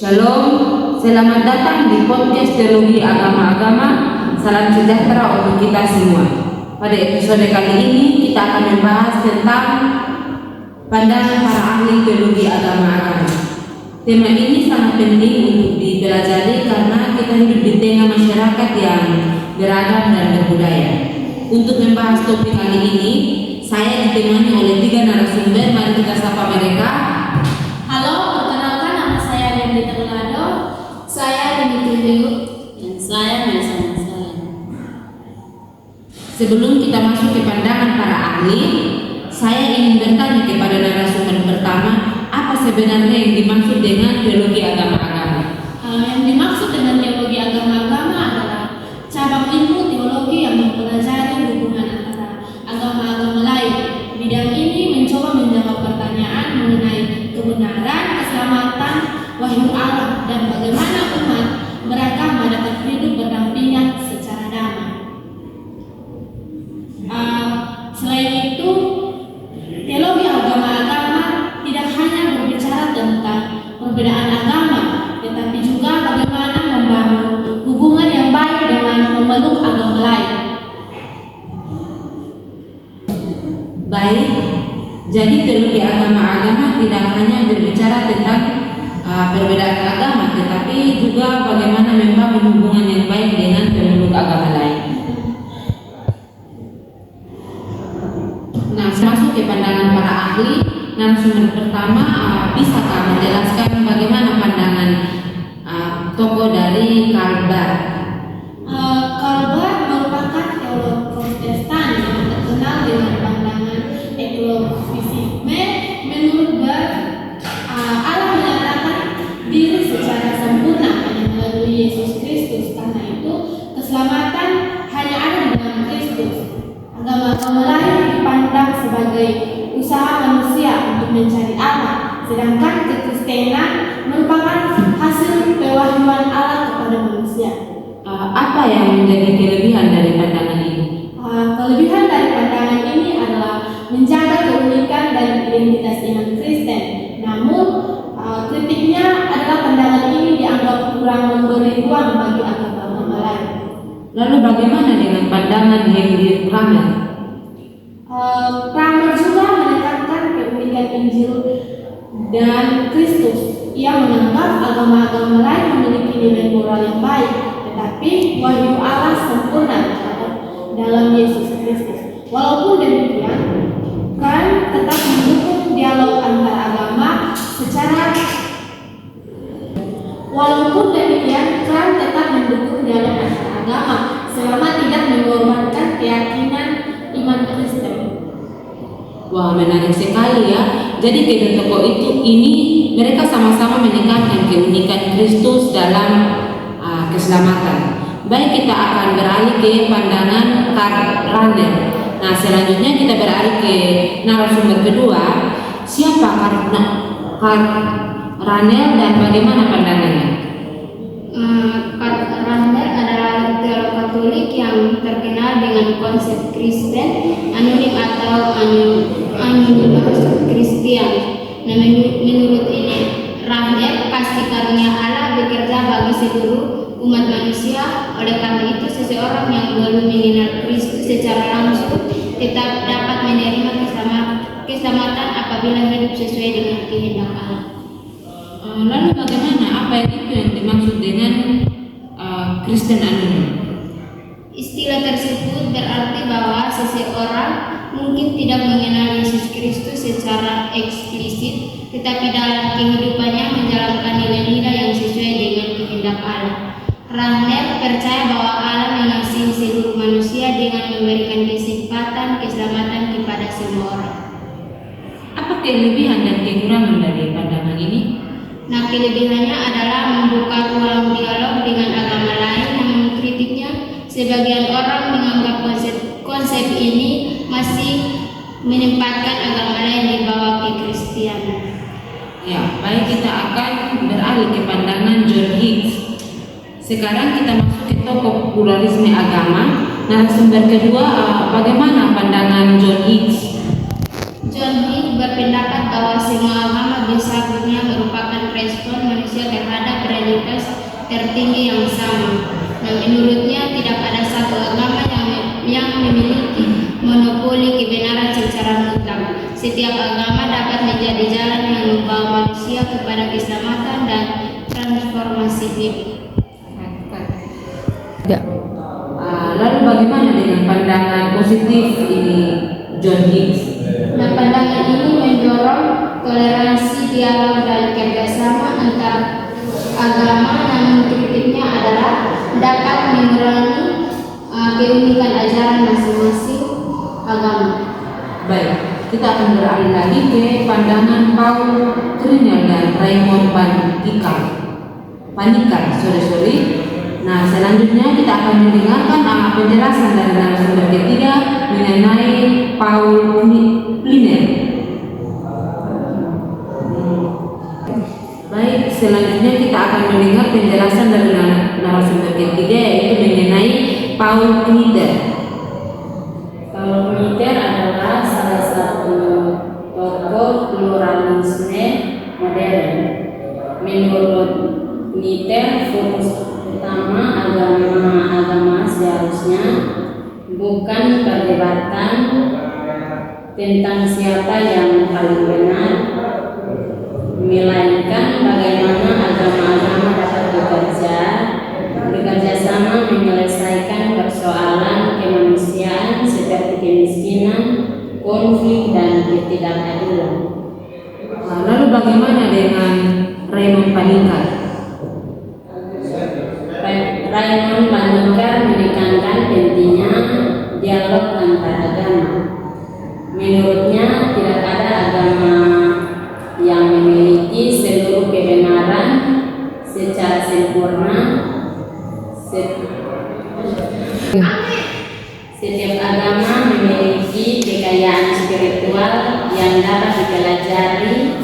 Shalom, selamat datang di podcast Teologi Agama-Agama. Salam sejahtera untuk kita semua. Pada episode kali ini kita akan membahas tentang pandangan para ahli teologi agama-agama. Tema ini sangat penting untuk dipelajari karena kita hidup di tengah masyarakat yang beragam dan berbudaya. Untuk membahas topik kali ini, saya ditemani oleh 3 narasumber. Mari kita sapa mereka. Halo, perkenalkan nama saya Dendi Terlado. Saya Dimitri Liu. Dan saya Melisa Nasalen. Sebelum kita masuk ke pandangan para ahli, saya ingin bertanya kepada narasumber pertama, apa sebenarnya yang dimaksud dengan teologi agama-agama? Yang dimaksud dengan teologi agama-agama adalah cabang ilmu teologi yang mempelajari hubungan antara agama-agama lain. Bidang ini mencoba menjawab pertanyaan mengenai kebenaran, keselamatan, wahyu Allah, dan bagaimana umat beragama dapat hidup berdampingan secara damai. Selain itu, teologi agama-agama tidak hanya berbicara tentang perbedaan agama, tetapi juga bagaimana membangun hubungan yang baik dengan pemeluk agama lain. Baik, jadi teologi agama-agama tidak hanya berbicara tentang perbedaan agama, tetapi juga bagaimana membangun hubungan yang baik dengan pemeluk agama lain. Nah, masuk ke pandangan para ahli. Narasumber pertama, bisakah menjelaskan bagaimana pandangan tokoh dari Karl Barth? Karl Barth merupakan teolog Protestan yang terkenal dengan pandangan eklevisisme. Menurut Barth, Allah menyatakan diri secara sempurna hanya melalui Yesus Kristus. Karena itu, keselamatan hanya ada di dalam Kristus. Agama-agama lain dipandang sebagai usaha manusia untuk mencari Allah, sedangkan kekristenan merupakan hasil pewahyuan Allah kepada manusia. Apa yang menjadi kelebihan dari pandangan ini? Kelebihan dari pandangan ini adalah menjaga keunikan dan identitas iman Kristen. Namun, kritiknya adalah pandangan ini dianggap kurang memberi ruang bagi agama-agama lain. Lalu bagaimana dengan pandangan Henry Kramer? Kramer juga menekankan keunikan Injil dan Kristus. Ia menganggap agama-agama lain memiliki nilai moral yang baik, tetapi wahyu Allah sempurna dalam Yesus Kristus. Walaupun demikian, Kran tetap mendukung dialog antar agama selama tidak mengorbankan keyakinan iman Kristen. Wah, menarik sekali ya. Jadi kedua tokoh ini mereka sama-sama menekankan keunikan Kristus dalam keselamatan. Baik, kita akan beralih ke pandangan Karl Rahner. Nah, selanjutnya kita beralih ke narasumber kedua. Siapa Karl Rahner dan bagaimana pandangannya? Karl Rahner adalah teolog Katolik yang terkenal dengan konsep Kristen anonim atau anonimus Kristian. Nah, menurut ini Rahner pasti karunia Allah bekerja bagi seluruh umat manusia. Oleh karena itu, seseorang yang belum mengenal Kristus secara langsung tetap dapat menerima keselamatan apabila hidup sesuai dengan kehendak Allah. Lalu bagaimana, apa itu yang dimaksud dengan Kristen anonim? Istilah tersebut berarti bahwa seseorang mungkin tidak mengenal Yesus Kristus secara eksplisit, tetapi dalam kehidupannya menjalankan nilai-nilai yang sesuai dengan kehendak Allah. Rahner percaya bahwa Allah mengasihi seluruh manusia dengan memberikan kesempatan keselamatan kepada semua orang. Apa kelebihan dan kekurangan dari pandangan ini? Nah, kelebihannya adalah membuka ruang dialog dengan agama lain yang mengkritiknya. Sebagian orang menganggap konsep ini masih menempatkan agama lain di bawah kekristenan. Ya, baik, kita akan beralih ke pandangan John Hicks. Sekarang kita masuk ke topik pluralisme agama. Narasumber kedua, bagaimana pandangan John Hicks? John Hicks berpendapat bahwa semua agama besar dunia merupakan respon manusia terhadap setiap agama dapat menjadi jalan yang membawa manusia kepada keselamatan dan transformasi hidup. Lalu bagaimana dengan pandangan positif ini John Hicks? Nah, pandangan ini mendorong toleransi, dialog, dan kerjasama antar agama, namun kritiknya adalah dapat mengurangi keunikan ajaran masing-masing agama. Baik, kita akan beralih lagi ke pandangan Paul Trinel dan Raymond Panikkar. Nah, selanjutnya kita akan mendengarkan penjelasan dari narasumber ketiga mengenai Paul Trinel. Baik, selanjutnya kita akan mendengar penjelasan dari narasumber ketiga yaitu mengenai Paul Trinel. Paul Trinel adalah salah satu tokoh pluralisme modern. Menurut Trinel, fokus utama agama seharusnya bukan perdebatan tentang siapa yang paling benar, melainkan bagaimana agama-agama dapat bekerja sama menyelesaikan persoalan kemanusiaan seperti kemiskinan, konflik, dan ketidakadilan. Lalu bagaimana dengan Raymond Panikkar? Raymond Panikkar menekankan pentingnya dialog antar agama. Menurutnya tidak ada agama yang memiliki seluruh kebenaran secara sempurna. Setiap agama memiliki kekayaan spiritual yang dapat dipelajari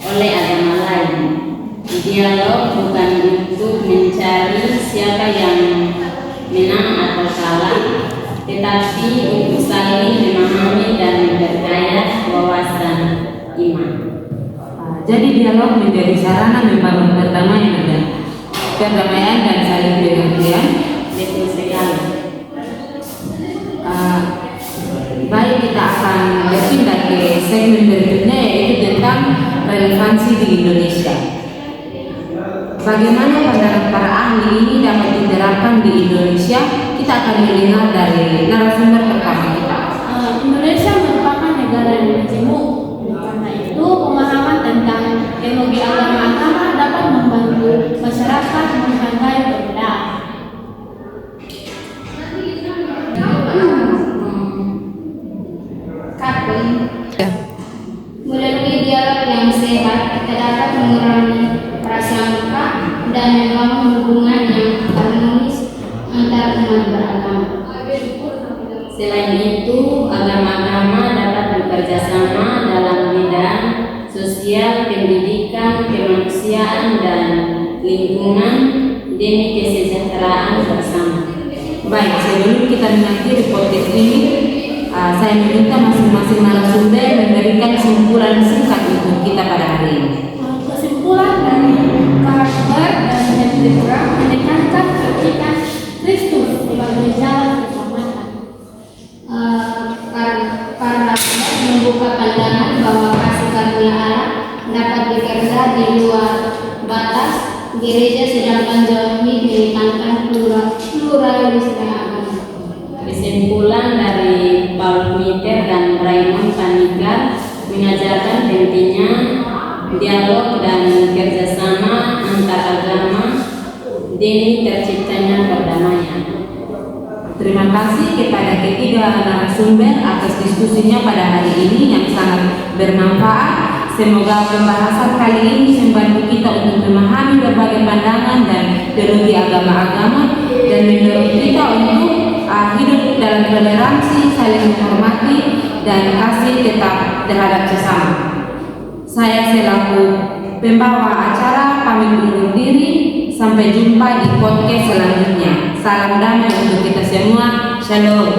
oleh agama lain. Dialog bukan untuk mencari siapa yang menang atau kalah, tetapi untuk saling memahami dan memperkaya wawasan iman. Jadi dialog menjadi sarana membangun perdamaian dan saling pengertian. Betul sekali. Baik, kita akan berpindah ke segmen berikutnya yaitu tentang relevansi di Indonesia. Bagaimana pandangan para ahli ini dapat diterapkan di Indonesia? Kita akan mendengar dari narasumber pertama kita. Indonesia merupakan negara yang majemuk. Karena itu, pemahaman tentang teologi agama-agama dapat membantu masyarakat menghargai perbedaan. Melalui dialog yang sehat, kita dapat mengurangi prasangka dan membangun hubungan yang harmonis antar umat beragama. Selain itu, agama-agama dapat bekerja sama dalam bidang sosial, pendidikan, kemanusiaan, dan lingkungan demi kesejahteraan bersama. Baik, sebelum kita mengakhiri podcast ini, saya meminta masing-masing narasumber memberikan kesimpulan singkat untuk kita pada hari ini. Kesimpulan dari Carver dan Henry Brown menekankan kepentingan Kristus sebagai jalan keselamatan. Karena membuka pandangan bahwa kasih karunia Allah dapat bekerja di luar batas gereja, sedangkan John Hicks menekankan pluralisme agama. Kesimpulan dari Paul Trinel dan Raymond Panikkar mengajarkan pentingnya dialog dan kerjasama antar agama demi terciptanya perdamaian. Terima kasih kepada ketiga narasumber atas diskusinya pada hari ini yang sangat bermanfaat. Semoga pembahasan kali ini membantu kita untuk memahami berbagai pandangan dan teologi agama-agama dan mendorong kita untuk hidup dalam toleransi, saling menghormati, dan kasih tetap terhadap sesama. Saya selaku pembawa acara pamit undur diri. Sampai jumpa di podcast selanjutnya. Salam damai untuk kita semua. Shalom.